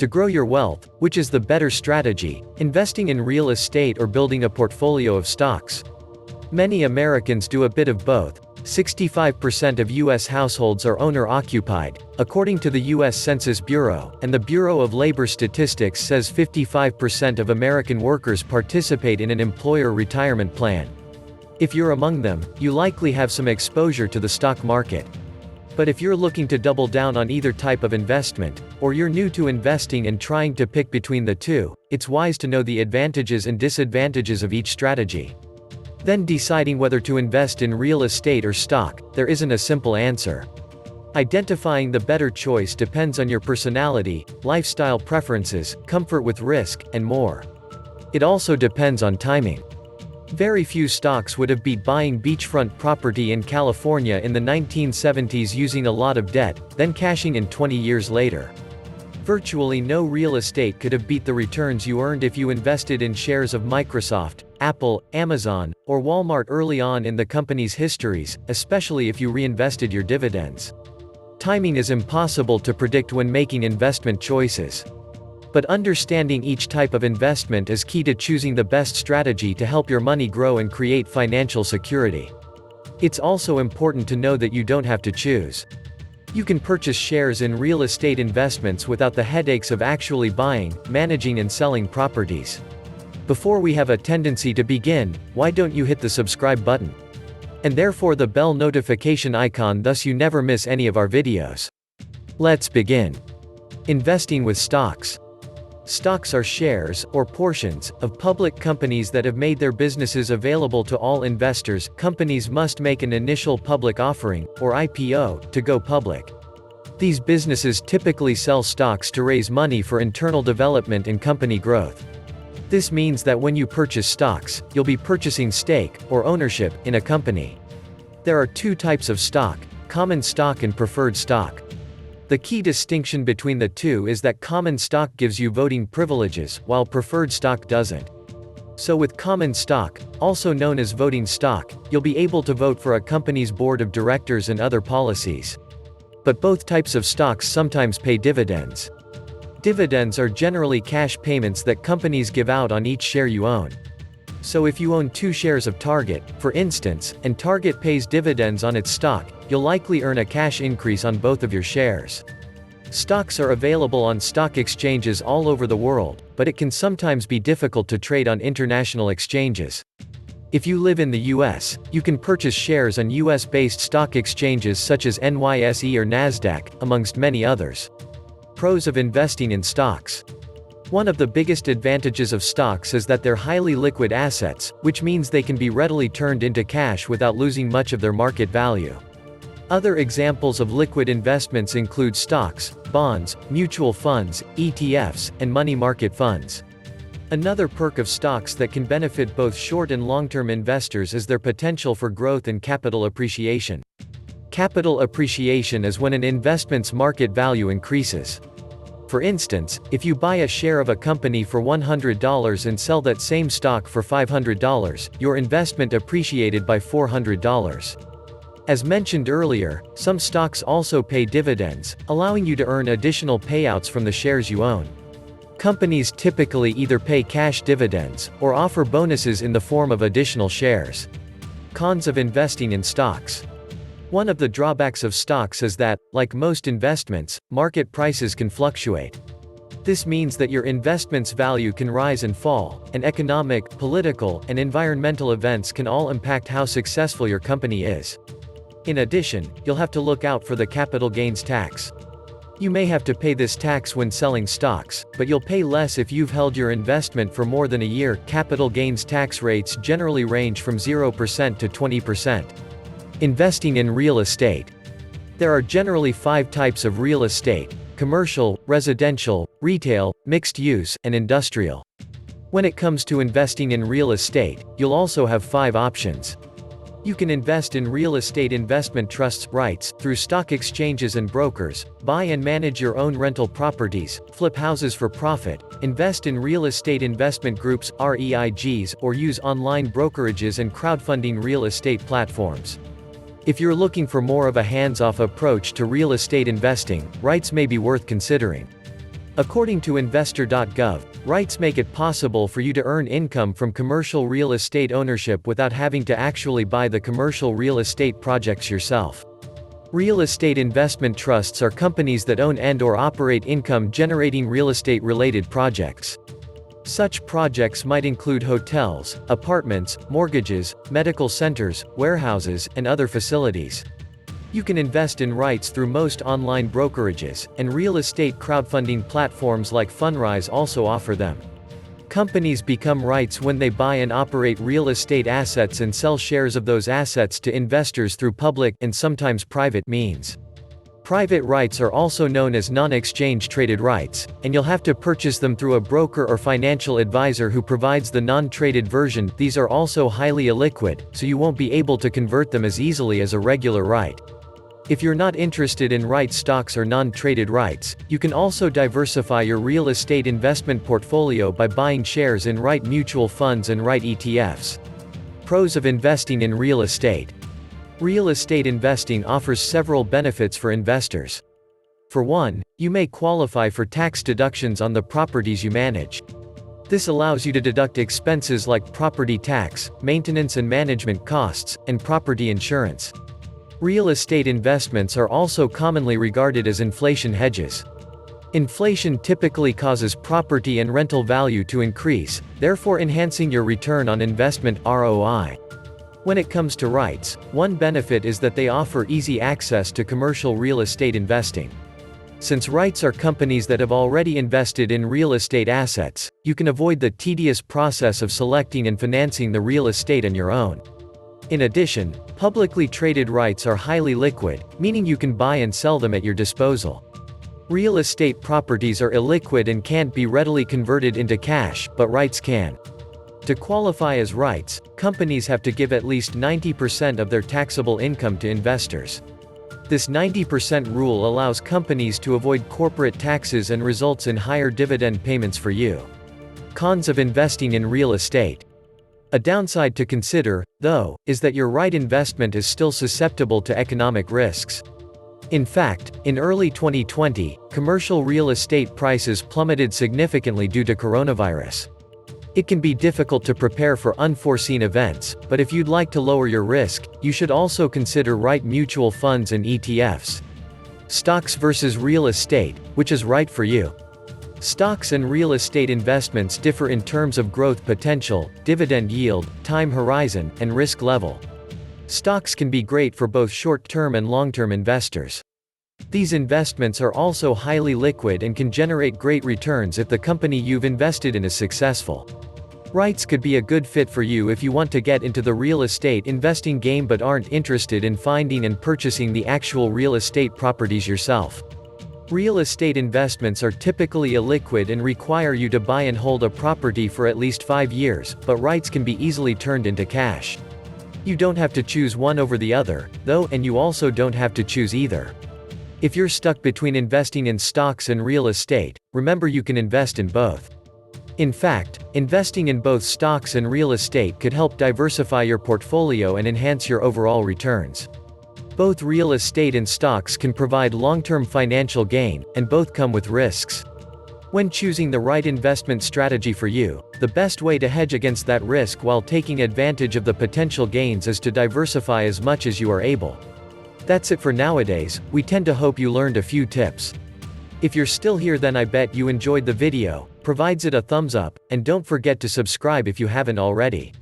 To grow your wealth, which is the better strategy, investing in real estate or building a portfolio of stocks? Many Americans do a bit of both. 65% of U.S. households are owner-occupied, according to the U.S. Census Bureau, and the Bureau of Labor Statistics says 55% of American workers participate in an employer retirement plan. If you're among them, you likely have some exposure to the stock market. But if you're looking to double down on either type of investment, or you're new to investing and trying to pick between the two, it's wise to know the advantages and disadvantages of each strategy. Then deciding whether to invest in real estate or stock, there isn't a simple answer. Identifying the better choice depends on your personality, lifestyle preferences, comfort with risk, and more. It also depends on timing. Very few stocks would have beat buying beachfront property in California in the 1970s using a lot of debt, then cashing in 20 years later. Virtually no real estate could have beat the returns you earned if you invested in shares of Microsoft, Apple, Amazon, or Walmart early on in the company's histories, especially if you reinvested your dividends. Timing is impossible to predict when making investment choices. But understanding each type of investment is key to choosing the best strategy to help your money grow and create financial security. It's also important to know that you don't have to choose. You can purchase shares in real estate investments without the headaches of actually buying, managing and selling properties. Before we have a tendency to begin, why don't you hit the subscribe button? And therefore the bell notification icon, thus you never miss any of our videos. Let's begin. Investing with stocks. Stocks are shares, or portions, of public companies that have made their businesses available to all investors. Companies must make an initial public offering, or IPO, to go public. These businesses typically sell stocks to raise money for internal development and company growth. This means that when you purchase stocks, you'll be purchasing stake, or ownership, in a company. There are two types of stock: common stock and preferred stock. The key distinction between the two is that common stock gives you voting privileges, while preferred stock doesn't. So with common stock, also known as voting stock, you'll be able to vote for a company's board of directors and other policies. But both types of stocks sometimes pay dividends. Dividends are generally cash payments that companies give out on each share you own. So if you own 2 shares of Target, for instance, and Target pays dividends on its stock, you'll likely earn a cash increase on both of your shares. Stocks are available on stock exchanges all over the world, but it can sometimes be difficult to trade on international exchanges. If you live in the US, you can purchase shares on US-based stock exchanges such as NYSE or NASDAQ, amongst many others. Pros of investing in stocks. One of the biggest advantages of stocks is that they're highly liquid assets, which means they can be readily turned into cash without losing much of their market value. Other examples of liquid investments include stocks, bonds, mutual funds, ETFs, and money market funds. Another perk of stocks that can benefit both short and long-term investors is their potential for growth and capital appreciation. Capital appreciation is when an investment's market value increases. For instance, if you buy a share of a company for $100 and sell that same stock for $500, your investment appreciated by $400. As mentioned earlier, some stocks also pay dividends, allowing you to earn additional payouts from the shares you own. Companies typically either pay cash dividends, or offer bonuses in the form of additional shares. Cons of investing in stocks. One of the drawbacks of stocks is that, like most investments, market prices can fluctuate. This means that your investment's value can rise and fall, and economic, political, and environmental events can all impact how successful your company is. In addition, you'll have to look out for the capital gains tax. You may have to pay this tax when selling stocks, but you'll pay less if you've held your investment for more than a year. Capital gains tax rates generally range from 0% to 20%. Investing in real estate. There are generally 5 types of real estate: commercial, residential, retail, mixed use, and industrial. When it comes to investing in real estate, you'll also have 5 options. You can invest in real estate investment trusts (REITs) through stock exchanges and brokers, buy and manage your own rental properties, flip houses for profit, invest in real estate investment groups (REIGs), or use online brokerages and crowdfunding real estate platforms. If you're looking for more of a hands-off approach to real estate investing, REITs may be worth considering. According to investor.gov, REITs make it possible for you to earn income from commercial real estate ownership without having to actually buy the commercial real estate projects yourself. Real estate investment trusts are companies that own and/or operate income-generating real estate-related projects. Such projects might include hotels, apartments, mortgages, medical centers, warehouses, and other facilities. You can invest in REITs through most online brokerages, and real estate crowdfunding platforms like Fundrise also offer them. Companies become REITs when they buy and operate real estate assets and sell shares of those assets to investors through public and sometimes private means. Private REITs are also known as non-exchange traded REITs, and you'll have to purchase them through a broker or financial advisor who provides the non-traded version. These are also highly illiquid, so you won't be able to convert them as easily as a regular REIT. If you're not interested in REIT stocks or non-traded REITs, you can also diversify your real estate investment portfolio by buying shares in REIT mutual funds and REIT ETFs. Pros of investing in real estate. Real estate investing offers several benefits for investors. For one, you may qualify for tax deductions on the properties you manage. This allows you to deduct expenses like property tax, maintenance and management costs, and property insurance. Real estate investments are also commonly regarded as inflation hedges. Inflation typically causes property and rental value to increase, therefore enhancing your return on investment (ROI). When it comes to REITs, one benefit is that they offer easy access to commercial real estate investing. Since REITs are companies that have already invested in real estate assets, you can avoid the tedious process of selecting and financing the real estate on your own. In addition, publicly traded REITs are highly liquid, meaning you can buy and sell them at your disposal. Real estate properties are illiquid and can't be readily converted into cash, but REITs can. To qualify as REITs, companies have to give at least 90% of their taxable income to investors. This 90% rule allows companies to avoid corporate taxes and results in higher dividend payments for you. Cons of investing in real estate. A downside to consider, though, is that your REIT investment is still susceptible to economic risks. In fact, in early 2020, commercial real estate prices plummeted significantly due to coronavirus. It can be difficult to prepare for unforeseen events, but if you'd like to lower your risk, you should also consider REIT mutual funds and ETFs. Stocks versus real estate, which is right for you? Stocks and real estate investments differ in terms of growth potential, dividend yield, time horizon, and risk level. Stocks can be great for both short-term and long-term investors. These investments are also highly liquid and can generate great returns if the company you've invested in is successful. REITs could be a good fit for you if you want to get into the real estate investing game but aren't interested in finding and purchasing the actual real estate properties yourself. Real estate investments are typically illiquid and require you to buy and hold a property for at least 5 years, but REITs can be easily turned into cash. You don't have to choose one over the other, though, and you also don't have to choose either. If you're stuck between investing in stocks and real estate, remember you can invest in both. In fact, investing in both stocks and real estate could help diversify your portfolio and enhance your overall returns. Both real estate and stocks can provide long-term financial gain, and both come with risks. When choosing the right investment strategy for you, the best way to hedge against that risk while taking advantage of the potential gains is to diversify as much as you are able. That's it for nowadays. We tend to hope you learned a few tips. If you're still here, then I bet you enjoyed the video. Provides it a thumbs up, and don't forget to subscribe if you haven't already.